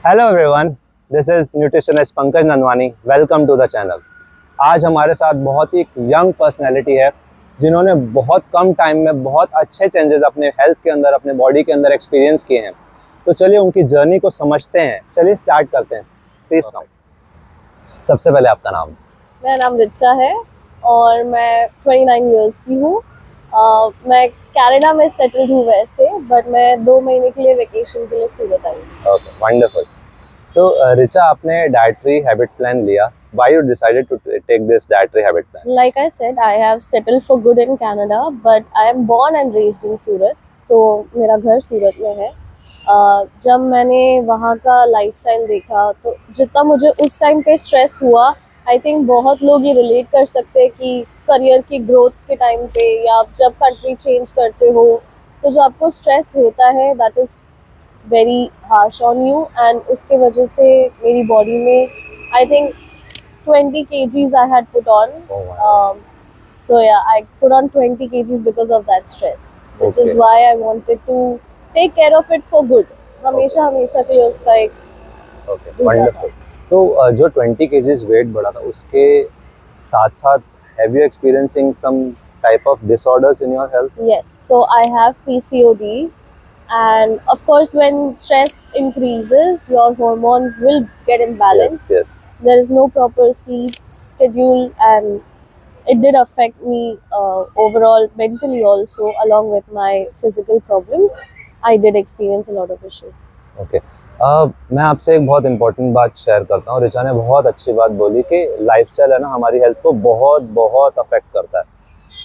Hello everyone, this is nutritionist Pankaj Nandwani. Welcome to the channel. आज हमारे साथ बहुत ही यंग पर्सनैलिटी है जिन्होंने बहुत कम टाइम में बहुत अच्छे चेंजेस अपने हेल्थ के अंदर, अपने बॉडी के अंदर एक्सपीरियंस किए हैं। तो चलिए उनकी जर्नी को समझते हैं। चलिए स्टार्ट करते हैं। Please come. सबसे पहले आपका नाम। मेरा नाम रिचा है और मैं 29 इयर्स की हूँ। मैं कनाडा में सेटल्ड हूँ वैसे, बट मैं 2 महीने के लिए वेकेशन के लिए सूरत आई। Okay, wonderful. तो रिचा, आपने डाइटरी हैबिट प्लान लिया। Why you decided to take this dietary habit plan? Like I said, I have settled for good in Canada, but I am born and raised in सूरत। तो मेरा घर सूरत में है। जब मैंने वहाँ का लाइफस्टाइल देखा तो जितना मुझे उस टाइम पे स्ट्रेस हुआ, आई थिंक बहुत लोग ये रिलेट कर सकते हैं कि करियर की ग्रोथ के टाइम पे या आप जब कंट्री चेंज करते हो तो जो आपको स्ट्रेस होता है that is very harsh on you, and उसके वजह से मेरी बॉडी में I think 20 kgs I had put on. Oh, wow. So yeah, I put on 20 kgs because of that stress, which is Okay. why I wanted to take care of it for good. हमेशा हमेशा के लिए उसका एक wonderful. तो जो 20 KGs wait बढ़ा था उसके साथ साथ have you experiencing some type of disorders in your health? Yes, so I have PCOD, and of course when stress increases your hormones will get imbalanced. Yes. There is no proper sleep schedule, and it did affect me overall mentally also, along with my physical problems. I did experience a lot of issue. Okay. मैं आपसे एक बहुत important बात share करता हूँ। रिचा ने बहुत अच्छी बात बोली कि लाइफस्टाइल है ना, हमारी हेल्थ को बहुत बहुत अफेक्ट करता है।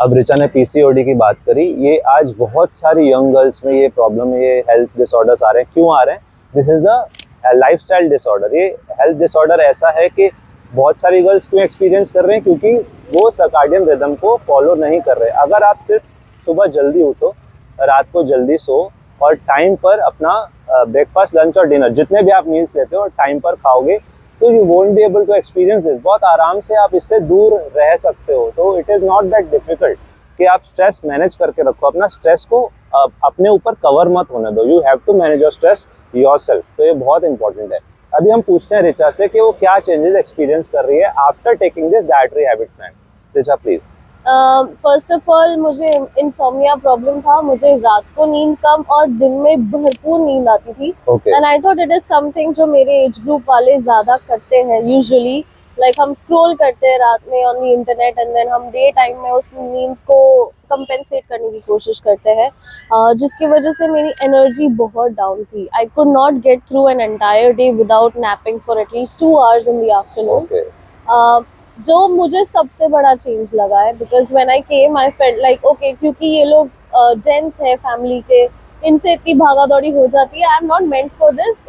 अब रिचा ने पीसीओडी की बात करी। ये आज बहुत सारी यंग गर्ल्स में ये प्रॉब्लम, ये हेल्थ डिसऑर्डर्स आ रहे हैं। क्यों आ रहे हैं? This is a lifestyle disorder. ये हेल्थ डिसऑर्डर ऐसा है कि बहुत सारी गर्ल्स क्यों एक्सपीरियंस कर रहे हैं? क्योंकि वो सर्काडियन रिदम को फॉलो नहीं कर रहे। अगर आप सिर्फ सुबह जल्दी उठो, रात को जल्दी सो और टाइम पर अपना ब्रेकफास्ट, लंच और डिनर जितने भी आप मील्स लेते हो टाइम पर खाओगे तो you won't be able to experience this. बहुत आराम से आप इससे दूर रह सकते हो। तो it is not that difficult कि आप स्ट्रेस मैनेज करके रखो। अपना स्ट्रेस को अपने ऊपर कवर मत होने दो। You have to manage your stress yourself. तो ये बहुत इंपॉर्टेंट है। अभी हम पूछते हैं रिचा से कि वो क्या चेंजेस एक्सपीरियंस कर रही है after taking this dietary habit plan. Richa please. First of all मुझे इंसोम्निया प्रॉब्लम था। मुझे रात को नींद कम और दिन में भरपूर नींद आती थी। And I thought it is something जो मेरे एज ग्रुप वाले ज्यादा करते हैं यूजुअली। लाइक हम स्क्रॉल करते हैं रात में on the internet and then हम डे टाइम में उस नींद को कंपेंसेट करने की कोशिश करते हैं, जिसकी वजह से मेरी एनर्जी बहुत डाउन थी। I could not get through an entire day without napping for at least 2 hours in the afternoon. जो मुझे सबसे बड़ा चेंज लगा है, because when I came I felt like okay, क्योंकि ये लोग जेंट्स है फैमिली के, इनसे इतनी भागा दौड़ी हो जाती है। I am not meant for this.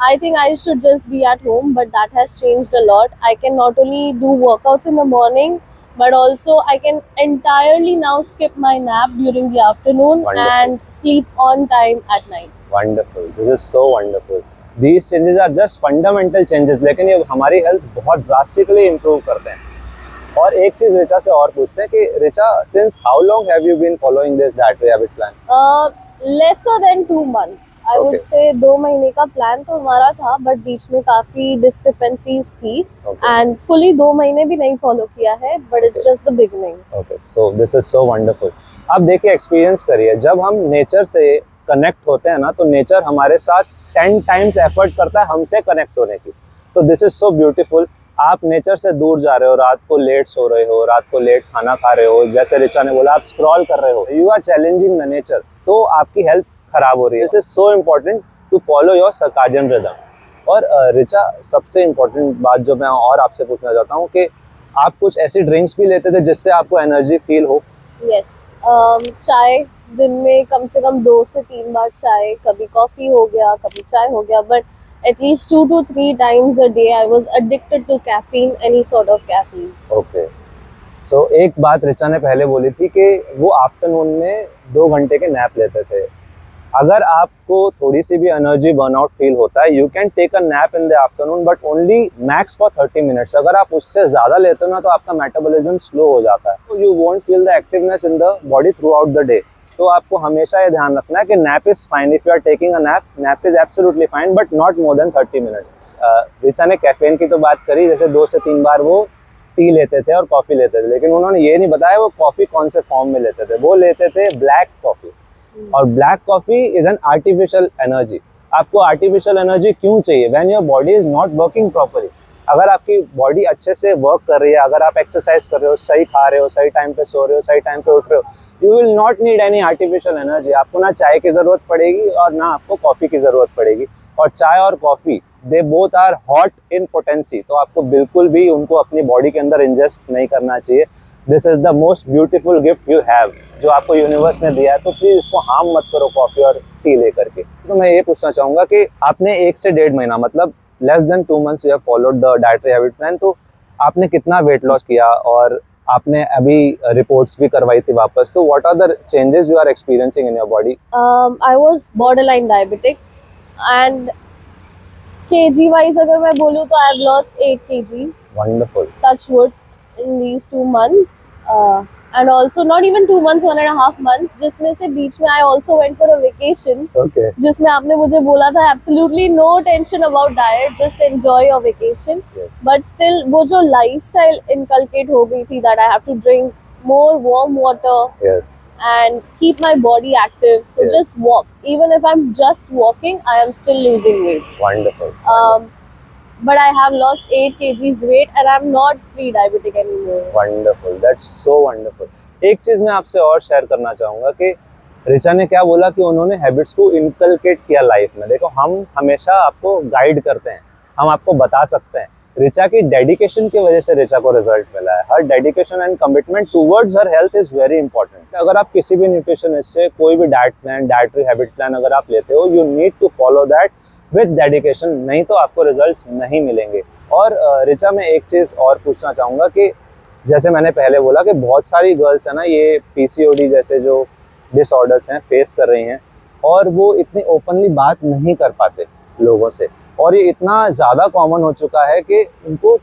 I think I should just be at home, but that has changed a lot. I can not only do workouts in the morning, but also I can entirely now skip my nap during the afternoon. Wonderful. And sleep on time at night. Wonderful. This is so wonderful. These changes are just fundamental changes, लेकिन ये हमारी health बहुत drastically improve करते हैं। और एक चीज रिचा से और पूछते हैं कि Richa, since how long have you been following this dietary habit plan? Lesser than 2 months. I would say 2 महीने का प्लान तो हमारा था, बट बीच में काफी डिस्क्रिपेंसीज थी एंड फुली 2 महीने भी नहीं फॉलो किया है, but it's just the beginning. Okay, so this is so wonderful. आप देखिए, एक्सपीरियंस करिए, जब हम नेचर से कनेक्ट होते हैं ना तो नेचर हमारे साथ 10 टाइम्स एफर्ट करता है हमसे कनेक्ट होने की। तो दिस इज सो ब्यूटीफुल। आप नेचर से दूर जा रहे हो, रात को लेट सो रहे हो, रात को लेट खाना खा रहे हो, जैसे रिचा ने बोला आप स्क्रॉल कर रहे हो, you are challenging the nature, तो आपकी हेल्थ खराब हो रही है। This is so important to follow your circadian rhythm. और रिचा, सबसे इम्पोर्टेंट बात जो मैं और आपसे पूछना चाहता हूँ कि आप कुछ ऐसी ड्रिंक्स भी लेते थे जिससे आपको एनर्जी फील हो? यस, चाय दिन में कम से कम 2 से 3 बार चाय, कभी कॉफी हो गया, कभी चाय हो गया, but at least 2 to 3 times a day I was addicted to caffeine, any sort of caffeine. Okay. So एक बात रिचा ने पहले बोली थी कि वो आफ्टरनून में 2 घंटे के नैप लेते थे। अगर आपको थोड़ी सी भी एनर्जी बर्नआउट फील होता है, you can take a nap in the afternoon, but only max for 30 minutes. अगर आप उससे ज़्यादा लेते हो ना तो आपका मेटाबॉलिज्म स्लो हो जाता है, तो you won't feel the activeness in the body throughout the day. तो आपको हमेशा ये ध्यान रखना है कि nap is fine. If you are taking a nap, nap is absolutely fine but not more than 30 minutes. Richa ने कैफीन की तो बात करी, जैसे 2 से 3 बार वो टी लेते थे और कॉफी लेते थे, लेकिन उन्होंने ये नहीं बताया वो कॉफी कौन से फॉर्म में लेते थे। वो लेते थे ब्लैक कॉफी, और black coffee is an artificial energy. आपको आर्टिफिशियल एनर्जी क्यों चाहिए? When your body is not working properly. अगर आपकी बॉडी अच्छे से वर्क कर रही है, अगर आप एक्सरसाइज कर रहे हो, सही खा रहे हो, सही टाइम पे सो रहे हो, सही टाइम पे उठ रहे हो, you will not need any artificial energy. आपको ना चाय की जरूरत पड़ेगी और ना आपको कॉफी की जरूरत पड़ेगी। और चाय और coffee they both are hot in potency, तो आपको बिल्कुल भी उनको अपनी बॉडी के अंदर इंजेस्ट नहीं करना चाहिए। This is the most beautiful gift you have, जो आपको यूनिवर्स ने दिया है, तो प्लीज इसको हार्म मत करो कॉफी और टी लेकर के। तो मैं ये पूछना चाहूंगा कि आपने 1 से 1.5 महीना, मतलब less than 2 months you have followed the dietary habit plan, तो आपने कितना वेट लॉस किया और आपने अभी रिपोर्ट्स भी करवाई थी वापस, तो what are the changes you are experiencing in your body? I was borderline diabetic and kg wise अगर मैं बोलूँ तो I have lost 8 kgs. Wonderful. Touch wood in these 2 months. And also not even 2 months, 1.5 months, जिसमें से बीच में I also went for a vacation. Okay. जिसमें आपने मुझे बोला था absolutely no tension about diet, just enjoy your vacation. Yes. But still वो जो lifestyle inculcate हो गई थी that I have to drink more warm water. Yes. And keep my body active. So Yes. just walk. Even if I'm just walking, I am still losing weight. Wonderful. But I have lost 8 kgs weight and I'm not pre-diabetic anymore. Wonderful. That's so wonderful. एक चीज मैं आपसे और share करना चाहूंगा कि रिचा ने क्या बोला कि उन्होंने हैबिट्स को इनकलकेट किया लाइफ में। देखो, हम हमेशा आपको गाइड करते हैं, हम आपको बता सकते हैं। रिचा की डेडिकेशन की वजह से रिचा को रिजल्ट मिला है। Her dedication and commitment towards her health is very important. अगर आप किसी भी न्यूट्रिशनिस्ट से कोई भी diet plan, dietary habit plan अगर आप लेते हो, you need to follow that with dedication, नहीं तो आपको रिजल्ट्स नहीं मिलेंगे। और रिचा, मैं एक चीज़ और पूछना चाहूँगा कि जैसे मैंने पहले बोला कि बहुत सारी गर्ल्स है ना, ये PCOD जैसे जो डिसऑर्डर्स हैं फेस कर रही हैं, और वो इतनी ओपनली बात नहीं कर पाते लोगों से, और ये इतना ज़्यादा कॉमन हो चुका है कि उनको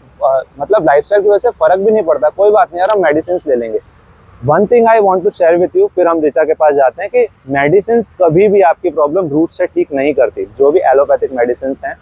मतलब लाइफस्टाइल की वजह से फ़र्क भी नहीं पड़ता। कोई बात नहीं यार, हम मेडिसिन ले लेंगे। One thing I want to share with you, फिर हम रिचा के पास जाते हैं, कि मेडिसिन कभी भी आपकी प्रॉब्लम रूट से ठीक नहीं करती। जो भी एलोपैथिक मेडिसिन हैं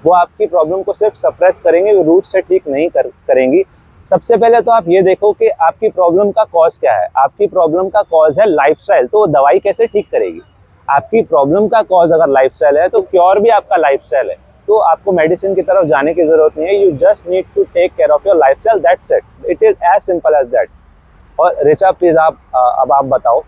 वो आपकी प्रॉब्लम को सिर्फ सप्रेस करेंगे, वो रूट से ठीक नहीं करेंगी। सबसे पहले तो आप ये देखो कि आपकी प्रॉब्लम का कॉज क्या है। आपकी प्रॉब्लम का कॉज है लाइफस्टाइल, तो दवाई कैसे ठीक करेगी? आपकी प्रॉब्लम का कॉज अगर लाइफस्टाइल है तो क्योर भी आपका लाइफस्टाइल है, तो आपको मेडिसिन की तरफ जाने की जरूरत नहीं है। You just need to take care of your lifestyle, that's it, it is as simple as that. और रिचा प्लीज अब आप बताओ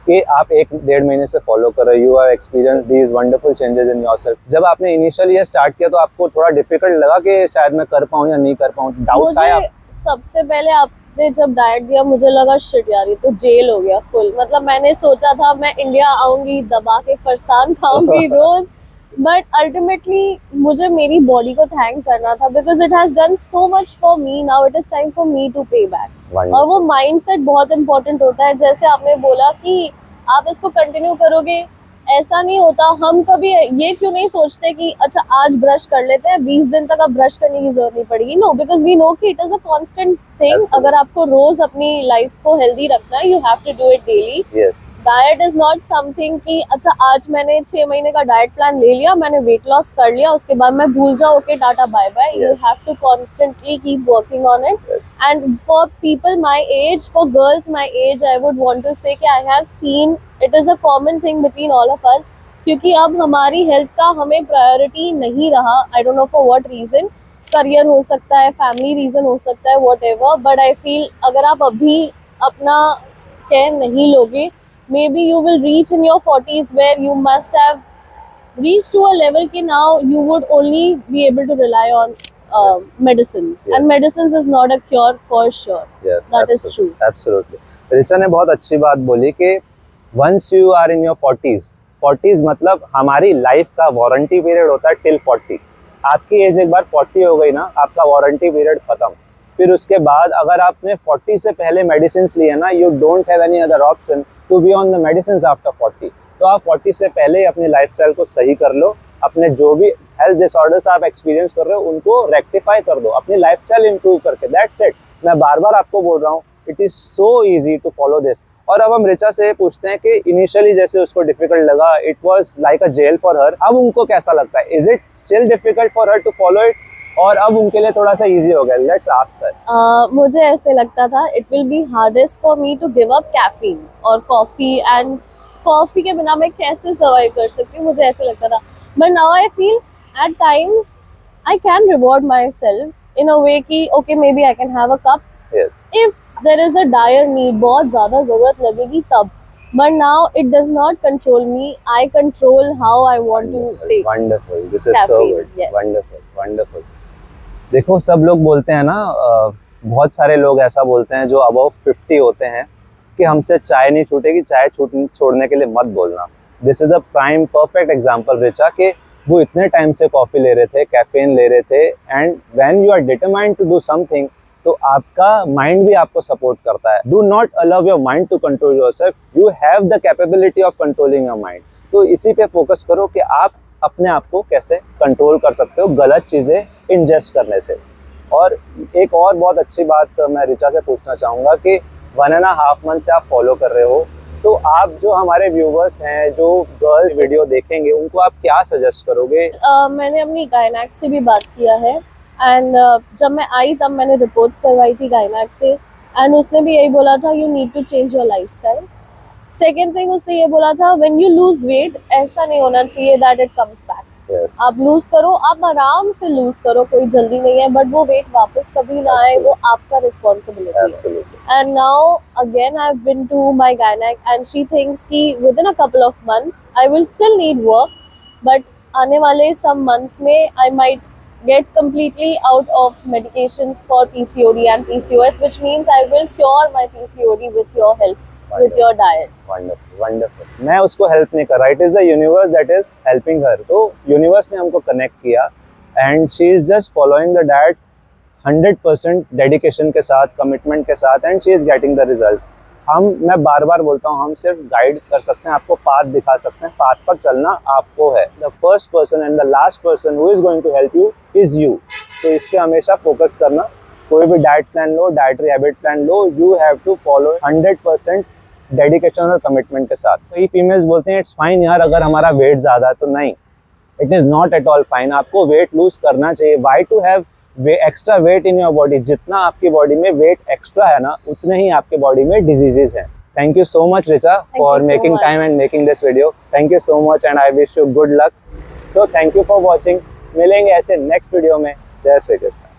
कि आप 1-1.5 महीने से फॉलो कर रहे हो, you have experience these wonderful changes in yourself. जब आपने इनिशियली ये स्टार्ट किया तो आपको थोड़ा डिफिकल्ट लगा कि शायद मैं कर पाऊँ या नहीं कर पाऊँ, डाउट्स आए? सबसे पहले आपने जब डाइट दिया मुझे लगा शिट यार ये तो जेल हो गया फुल। मतलब मैंने सोचा था मैं इंडिया आऊंगी, दबा के फरसान खाऊंगी रोज, बट अल्टीमेटली मुझे मेरी बॉडी को थैंक करना था, because it has done so much for me. Now it is time for me to pay back. और वो माइंडसेट बहुत इंपॉर्टेंट होता है। जैसे आपने बोला कि आप इसको कंटिन्यू करोगे, ऐसा नहीं होता। हम कभी ये क्यों नहीं सोचते कि अच्छा आज ब्रश कर लेते हैं, 20 दिन तक अब ब्रश करने की जरूरत नहीं पड़ेगी। नो, बिकॉज वी नो कि it is a constant thing. अगर आपको रोज अपनी लाइफ को हेल्दी रखना है, you have to do it daily. Diet is not something कि अच्छा आज मैंने 6 महीने का डाइट प्लान ले लिया, मैंने वेट लॉस कर लिया, उसके बाद मैं भूल जाऊँ, okay tata bye bye. You have to constantly keep working on it. And for people my age, for girls my age, I would want to say I have seen it is a common thing between all of us, क्योंकि अब हमारी health का हमें priority नहीं रहा। I don't know for what reason, career हो सकता है, फैमिली रीजन हो सकता है, whatever, but I feel अगर आप अभी अपना केयर नहीं लोगे, maybe you will reach in your 40s where you must have reach to a level कि now you would only be able to rely on medicines. And medicines is not a cure for sure. Yes, that is true. Absolutely. Richa ने बहुत अच्छी बात बोली कि once you are in your 40s मतलब हमारी life का वारंटी पीरियड होता है till 40। आपकी एज एक बार 40 हो गई ना, आपका वारंटी पीरियड खत्म। फिर उसके बाद अगर आपने 40 से पहले मेडिसिन लिए ना, you don't have any other option to be on the medicine after 40। तो आप 40 से पहले अपनी लाइफस्टाइल को सही कर लो, अपने जो भी हेल्थ डिसऑर्डर्स आप एक्सपीरियंस कर रहे हो उनको रेक्टिफाई कर दो, अपनी लाइफस्टाइल इंप्रूव करके, दैट्स इट। मैं बार बार आपको बोल रहा हूँ, it is so easy to follow this. और अब हम रिचा से पूछते हैं कि इनिशियली जैसे उसको डिफिकल्ट लगा, it was like a jail for her, अब उनको कैसा लगता है? Is it still difficult for her to follow it, और अब उनके लिए थोड़ा सा इजी हो गया? Let's ask her. मुझे ऐसे लगता था it will be hardest for me to give up caffeine और कॉफी, एंड कॉफी के बिना मैं कैसे सर्वाइव कर सकती हूँ, मुझे ऐसे लगता था। But now I feel at times I can reward myself in a way कि okay maybe I can have a cup Yes. if there is a dire need, बहुत ज़्यादा ज़रूरत लगेगी तब, but now it does not control me, I control how I want to take. Wonderful, this is so caffeine, good. yes. Wonderful, wonderful. देखो सब लोग बोलते हैं ना, बहुत सारे लोग ऐसा बोलते हैं जो अबव 50 होते हैं कि हमसे चाय नहीं छूटेगी, चाय छोड़ने के लिए मत बोलना। This is a prime perfect example Richa, के वो इतने टाइम से कॉफी ले रहे थे, कैफीन ले रहे थे, and when you are determined to do something तो आपका माइंड भी आपको सपोर्ट करता है। Do not allow your mind to control yourself, you have the capability of controlling your mind. तो इसी पे फोकस करो कि आप अपने आप को कैसे कंट्रोल कर सकते हो गलत चीज़ें इंजेस्ट करने से। और एक और बहुत अच्छी बात मैं रिचा से पूछना चाहूँगा कि 1.5 मंथ से आप फॉलो कर रहे हो, तो आप जो हमारे व्यूवर्स हैं जो गर्ल्स वीडियो देखेंगे उनको आप क्या सजेस्ट करोगे? मैंने अपनी गायनेक से भी बात किया है, एंड जब मैं आई तब मैंने रिपोर्ट्स करवाई थी गायनेक से, एंड उसने भी यही बोला था you need to change your lifestyle. Second thing उसने ये बोला था व्हेन यू लूज वेट ऐसा नहीं होना चाहिए that it comes back. Yes. आप लूज करो, आप आराम से लूज करो, कोई जल्दी नहीं है, बट वो वेट वापस कभी ना आए, वो आपका रिस्पॉन्सिबिलिटी है। And now again I have been to my gynaec and she thinks कि within a couple of months I will still need work, but आने वाले सम मंथ्स में I might get completely out of medications for PCOD and PCOS, which means I will cure my PCOD with your help, with your diet. Wonderful, wonderful. मैं उसको help नहीं कर रहा, it is the universe that is helping her. तो universe ने हमको connect किया and she is just following the diet 100% dedication के साथ, कमिटमेंट के साथ, and she is getting the results. मैं बार बार बोलता हूँ, हम सिर्फ गाइड कर सकते हैं, आपको पाथ दिखा सकते हैं, पाथ पर चलना आपको है। The first person and the last person who is going to help you is you. तो इस पे हमेशा फोकस करना। कोई भी डाइट प्लान लो, डाइटरी हैबिट प्लान लो, you have to follow 100% dedication और कमिटमेंट के साथ। कई फीमेल्स बोलते हैं इट्स फाइन यार अगर हमारा वेट ज़्यादा है, तो नहीं, it is not at all fine. आपको वेट लूज करना चाहिए। Why to have extra weight in your body? जितना आपकी बॉडी में वेट एक्स्ट्रा है ना, उतने ही आपके बॉडी में डिजीजेज हैं। Thank you so much Richa for making time and making this video. Thank you so much and I wish you good luck. So thank you for watching. मिलेंगे ऐसे next video में। जय श्री कृष्ण।